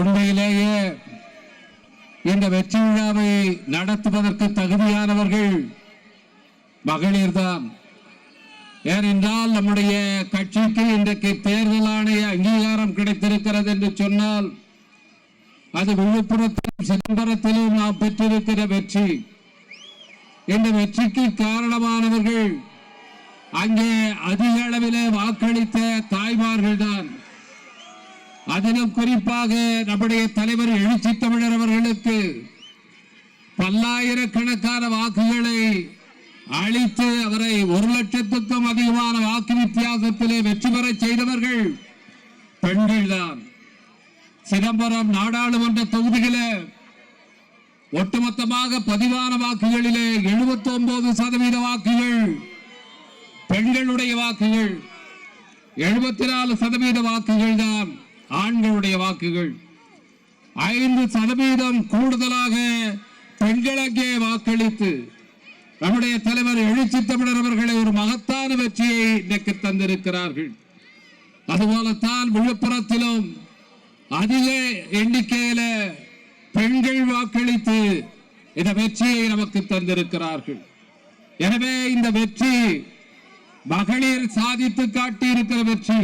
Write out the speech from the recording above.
உண்மையிலேயே இந்த வெற்றி விழாவை நடத்துவதற்கு தகுதியானவர்கள் மகளிர்தான். ஏனென்றால் நம்முடைய கட்சிக்கு இன்றைக்கு தேர்தல் ஆணைய அங்கீகாரம் கிடைத்திருக்கிறது என்று சொன்னால் அது விழுப்புரத்திலும் சிதம்பரத்திலும் நாம் பெற்றிருக்கிற வெற்றி. இந்த வெற்றிக்கு காரணமானவர்கள் அங்கே அதிக அளவிலே வாக்களித்த தாய்மார்கள் தான். அதிலும் குறிப்பாக நம்முடைய தலைவர் எழுச்சி தமிழர் அவர்களுக்கு பல்லாயிரக்கணக்கான வாக்குகளை அளித்து அவரை 1,00,000க்கும் அதிகமான வாக்கு வித்தியாசத்திலே வெற்றி பெற செய்தவர்கள் பெண்கள் தான். சிதம்பரம் நாடாளுமன்ற தொகுதியிலே ஒட்டுமொத்தமாக பதிவான வாக்குகளிலே 79% வாக்குகள் பெண்களுடைய வாக்குகள், 74% வாக்குகள் தான் ஆண்களுடைய வாக்குகள். 5% கூடுதலாக பெண்களுக்கே வாக்களித்து நம்முடைய தலைவர் எழுச்சி தமிழர் அவர்களை ஒரு மகத்தான வெற்றியை இன்றைக்கு தந்திருக்கிறார்கள். அதுபோலத்தான் விழுப்புரத்திலும் அதிக எண்ணிக்கையில பெண்கள் வாக்களித்து இந்த வெற்றியை நமக்கு தந்திருக்கிறார்கள். எனவே இந்த வெற்றி மகளிர் சாதித்து காட்டி இருக்கிற வெற்றி.